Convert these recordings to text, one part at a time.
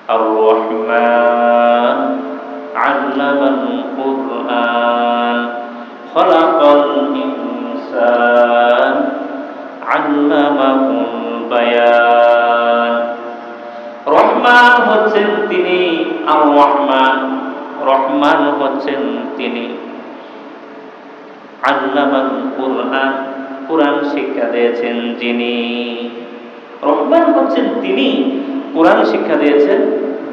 الرحمن علم القرآن خلق الإنسان علمه البيان রহমান হচ্ছেন তিনি, আর রহমান রহমান হচ্ছেন তিনি। আল্লামাল কুরআন, কুরআন শিক্ষা দিয়েছেন যিনি। রহমান হচ্ছেন তিনি, কুরআন শিক্ষা দিয়েছেন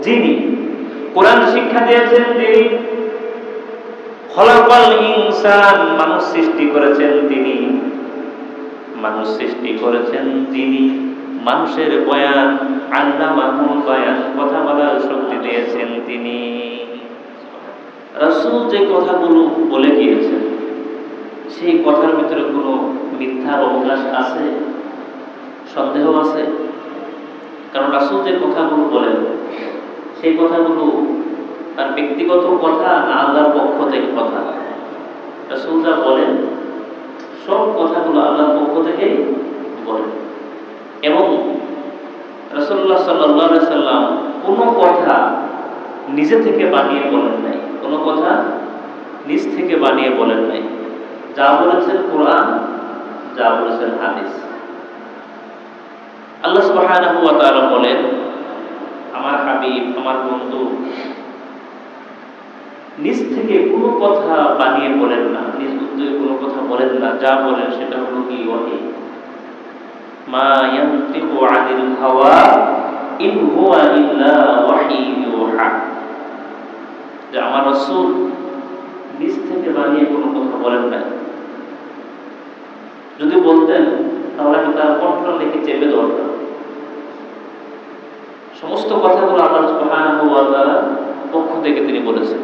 যিনি। কুরআন শিক্ষা দিয়েছেন তিনি। খলাকাল ইনসান, মানুষ সৃষ্টি করেছেন তিনি। মানুষ সৃষ্টি করেছেন যিনি। মানুষের বয়ান, আল্লামাহুল বায়ান, কথা বলার শক্তি দিয়েছেন তিনি। রাসূল যে কথাগুলো বলে গিয়েছেন, সেই কথার ভিতরে কোনো মিথ্যার অবকাশ আছে? সন্দেহ আছে? কারণ রাসূল যে কথাগুলো বলেন, সেই কথাগুলো তার ব্যক্তিগত কথা না আল্লাহর পক্ষ থেকে কথা? রাসূল যা বলেন সব কথাগুলো আল্লাহর পক্ষ থেকেই বলেন। এবং রাসূলুল্লাহ সাল্লাল্লাহু আলাইহি সাল্লাম কোনো কথা নিজে থেকে বানিয়ে বলেন নাই, কোনো কথা নিজ থেকে বানিয়ে বলেন নাই। যা বলেছেন কোরআন, যা বলেছেন হাদিস। আল্লাহ সুবহানাহু ওয়া তাআলা বলেন, আমার হাবিব, আমার বন্ধু নিজ থেকে কোনো কথা বানিয়ে বলেন না, নিজ উদ্যোগে কোনো কথা বলেন না। যা বলেন সেটা হলো কি? ওহী। মা ইয়ানতিকু আনিল হাওয়া ইন হুয়া ইল্লা ওয়াহী ইউহা। যে আমার রাসূল নিজ থেকে বানিয়ে কোনো কথা বলেন না। যদি বলতেন তাহলে আমি তার কণ্ঠ লিখে চেপে ধরতাম। সমস্ত কথাগুলো আল্লাহ সুবহানাহু ওয়া তাআলার পক্ষ থেকে তিনি বলেছেন।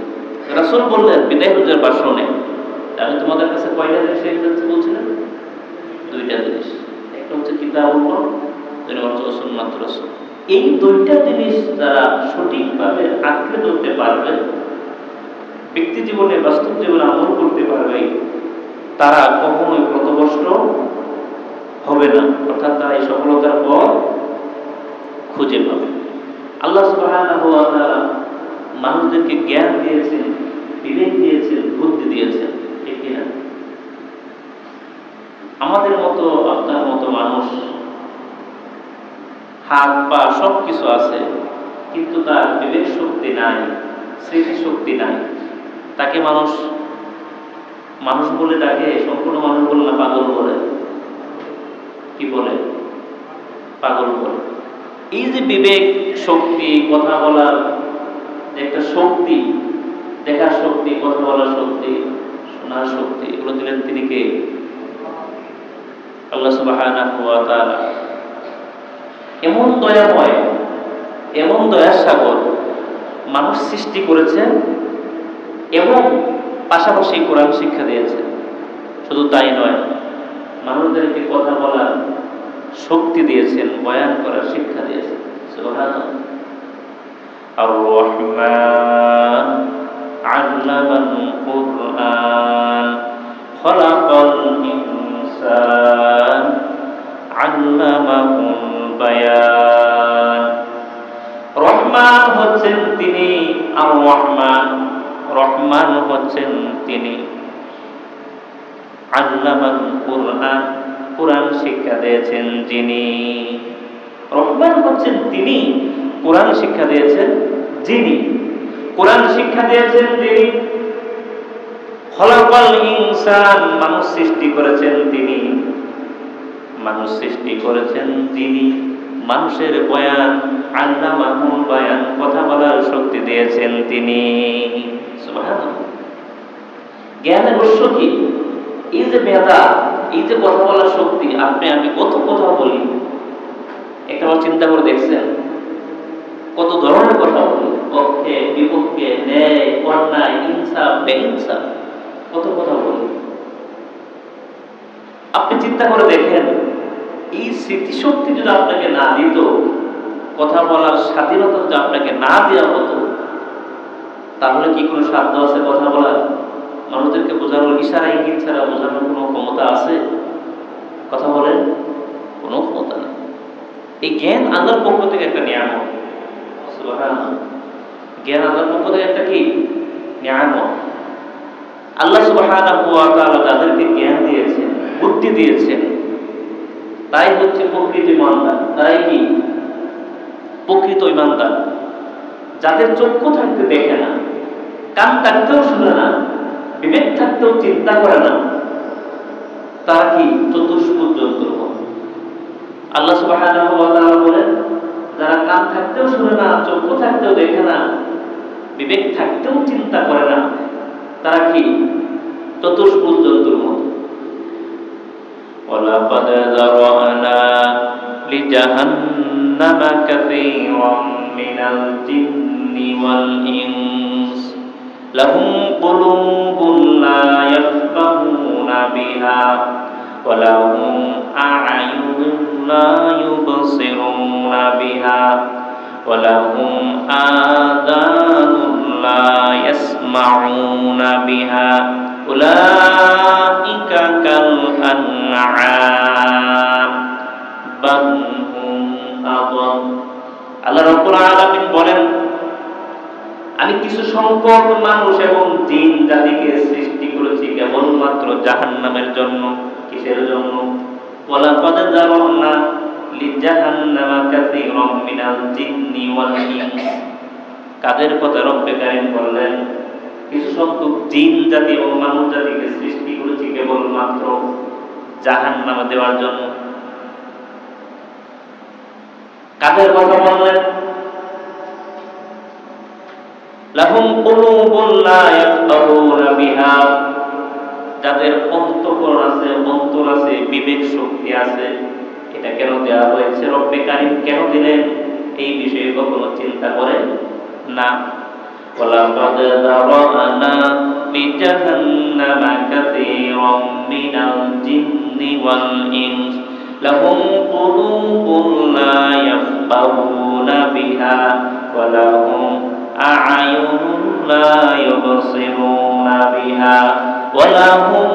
রাসূল বললেন বিদায় হজ্জের ভাষণে, আমি তোমাদের কাছে কয়টা জিনিস শেখাচ্ছি বলছিলেন? দুইটা জিনিস। একটা হচ্ছে কিতাবুল্লাহ, দুই নম্বর হচ্ছে সুন্নাতুর রাসূল। এই দুইটা জিনিস যারা সঠিকভাবে আঁকড়ে ধরতে পারবে, ব্যক্তি জীবনে, বাস্তব জীবনে আমল করতে পারবে, তারা কখনোই পথভ্রষ্ট হবে না। অর্থাৎ তারা এই সফলতার পথ খুঁজে পাবে। আল্লাহ সুবহানাহু ওয়া তাআলা মানুষদেরকে জ্ঞান দিয়েছেন, বিবেক দিয়েছেন, বুদ্ধি দিয়েছেন, ঠিক কিনা? আমাদের মতো, আপনার মতো মানুষ হাত পা সব কিছু আছে, কিন্তু তার বিবেক শক্তি নাই, স্মৃতি শক্তি নাই। তাকে মানুষ মানুষ বলে ডাকে, সম্পূর্ণ মানুষ বলে না, পাগল বলে। কি বলে? পাগল বলে। এই যে বিবেক শক্তি, কথা বলার একটা শক্তি, দেখার শক্তি, কথা বলার শক্তি, শোনার শক্তি, এগুলো দিলেন তিনি কে? আল্লাহ সুবহানাহু ওয়া তাআলা। এমন দয়াময়, এমন দয়ার সাগর মানুষ সৃষ্টি করেছেন এবং পাশাপাশি কোরআন শিক্ষা দিয়েছেন। শুধু তাই নয়, মানুষদেরকে কথা বলার শক্তি দিয়েছেন, বয়ান করার শিক্ষা দিয়েছেন। সুবহানাল্লাহ। আর-রহমান আল্লামাল কুরআন খলাকাল ইনসান আল্লামাহুল বায়ান। রহমান হচ্ছেন তিনি, আর রহমান, রহমান হচ্ছেন তিনি। আল্লামাল কুরআন, কুরআন শিক্ষা দিয়েছেন যিনি। রহমান হচ্ছেন তিনি, কুরআন শিক্ষা দিয়েছেন যিনি। কুরআন শিক্ষা দিয়েছেন যিনি। খলাকাল ইনসান, মানুষ সৃষ্টি করেছেন তিনি। মানুষ সৃষ্টি করেছেন যিনি। মানুষের বয়ান, আল্লামাহুল বায়ান, কথা বলার শক্তি দিয়েছেন তিনি। সুবহানাল্লাহ। জ্ঞানের উৎস কি? এই যে মেধা, এই যে কথা বলার শক্তি। আপনি আমি কত কথা বলি, একটা চিন্তা করে দেখছেন? কত ধরনের কথা বলি, পক্ষে বিপক্ষে, ন্যায় অন্যায়, ইনসাফ বেইনসাফ, কত কথা বলি। আপনি চিন্তা করে দেখেন, এই স্মৃতিশক্তি যদি আপনাকে না দিত, কথা বলার স্বাধীনতা যদি আপনাকে না দেওয়া হতো, তাহলে কি কোনো সাধ্য আছে কথা বলার? মানুষদেরকে বোঝানোর, ইশারা ইঙ্গিত ছাড়া বোঝানোর কোনো ক্ষমতা আছে? কথা বলেন, কোনো ক্ষমতা নেই। এই জ্ঞান আল্লাহর পক্ষ থেকে একটা নিয়ামত। সুবহানাল্লাহ। জ্ঞান আল্লাহর পক্ষ থেকে একটা কি নিয়ামত। আল্লাহ সুবহানাহু ওয়া তাআলা যাদেরকে জ্ঞান দিয়েছেন, বুদ্ধি দিয়েছেন, তাই হচ্ছে প্রকৃত ইমানদার। তাই কি প্রকৃত ইমানদার। যাদের চক্ষু থাকতে দেখে না, কান থাকতেও শুনে না, বিবেক থাকতেও চিন্তা করে না, তারা কি চতুষ্পদ জন্তুর মতো। আল্লাহ সুবহানাহু ওয়া তাআলা বলেন, যারা কান থাকতেও শুনে না, চক্ষু থাকতেও দেখে না, বিবেক থাকতেও চিন্তা করে না, তারা কি চতুষ্পদ জন্তুর মতো। ওয়ালাকাদ যারানা লিজাহান্নামা কাসীরাম মিনাল জিন্নি ওয়াল ইনস লাহুম কুলুবুন লা ইয়াফকাহুনা বিহা ওয়া লাহুম আ'য়ুনুন লা ইউবসিরুনা বিহা ওয়া লাহুম আযানুন লা ইয়াসমাউনা বিহা উলাইকা কাল আনআম বাল হুম আযাল। আল্লাহ রাব্বুল আলামিন বলেন, আমি কিছু সংখ্যক মানুষ এবং জিন জাতিকে সৃষ্টি করেছি কেবলমাত্র জাহান্নামের জন্য। কিসের জন্য? ওয়ালাকাদ যারানা লিজাহান্নামা কাসীরাম মিনাল জিন্নি ওয়াল ইনস। কাদের কথা রব্বে কারীম বললেন? কিছু সংখ্যক জিন জাতি এবং মানুষ জাতিকে সৃষ্টি করেছি কেবলমাত্র জাহান্নামে দেওয়ার জন্য। কাদের কথা বললেন? লাহুম কুলুবুন লা ইয়াফকাহুনা বিহা, যাদের অন্তঃকরণ আছে, অন্তর আছে, বিবেক শক্তি আছে। এটা কেন দেওয়া হয়েছে? রব্বে কারীম কেন দিলেন? এই বিষয়ে কখনো চিন্তা করেন না। ওয়ালাকাদ যারানা লিজাহান্নামা কাসীরাম মিনাল জিন্নি ওয়াল ইনস লাহুম কুলুবুন লা ইয়াফকাহুনা বিহা ওয়া লাহুম আ'য়ুনুন লা ইউবসিরুনা বিহা ওয়া লাহুম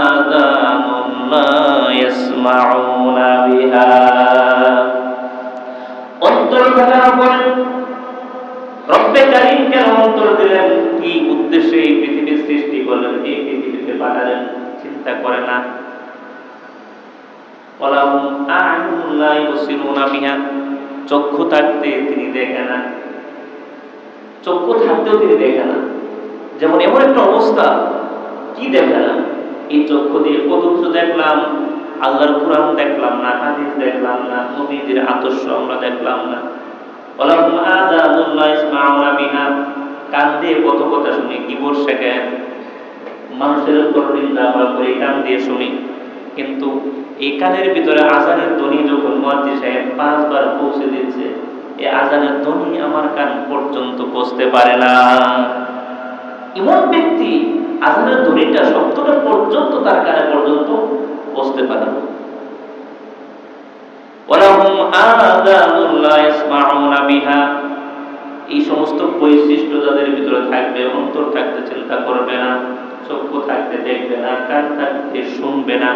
আযানুন লা ইয়াসমাউনা বিহা। অন্তর থাকার পরে রব্বে কারীম কেন অন্তর দিলেন? কি উদ্দেশ্যে এই পৃথিবীর সৃষ্টি করলেন, এই পৃথিবীতে পাঠালেন? চিন্তা করে না। ওয়া লাহুম আ'য়ুনুন লা ইউবসিরুনা বিহা, চক্ষু থাকতে তিনি দেখে না, চক্ষু থাকতেও তিনি দেখে না। যেমন এমন একটা অবস্থা, কি দেখে না? এই চক্ষু দিয়ে কত কিছু দেখলাম, আল্লাহর কোরআন দেখলাম না, হাদিস দেখলাম না, নবীদের আদর্শ আমরা দেখলাম না। ওয়ালাহুম আযানুন লা ইয়াসমাউনা বিহা, কান দিয়ে কত কথা শুনি, কিবোর্ড শেখে, মানুষের উপর নিন্দা আমরা করি, কান দিয়ে শুনি। কিন্তু এই কানের ভিতরে আযানের ধ্বনি যখন মুয়াজ্জিন সাহেব 5 বার পৌঁছে দিচ্ছে, এই আযানের ধ্বনি আমার কান পর্যন্ত পৌঁছতে পারে না। এমন ব্যক্তি আযানের ধ্বনিটা, শব্দটা পর্যন্ত তার কানে পর্যন্ত পৌঁছতে পারে না। ওয়ালাহুম আযানুন লা ইয়াসমাউনা বিহা, এই সমস্ত বৈশিষ্ট্য যাদের ভিতরে থাকবে, অন্তর থাকতে চিন্তা করবে না, চক্ষু থাকতে দেখবে না, কান থাকতে শুনবে না,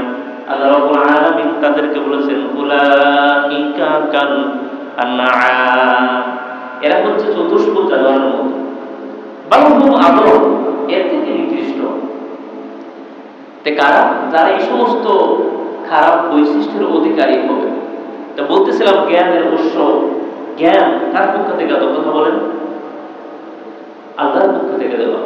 আল্লাহ রাব্বুল আলামিন তাদেরকে বলেছেন উলাইকা কাল আনআম, এরা হচ্ছে চতুষ্পদ জানোয়ারের মতো। বাল হুম আযাল, এর থেকে নিকৃষ্ট। তে কারা? যারা এই সমস্ত খারাপ বৈশিষ্ট্যের অধিকারী হবে। তা বলতেছিলাম জ্ঞানের উৎস, জ্ঞান কার পক্ষ থেকে? কথা বলেন, আল্লাহর পক্ষ থেকে দেওয়া।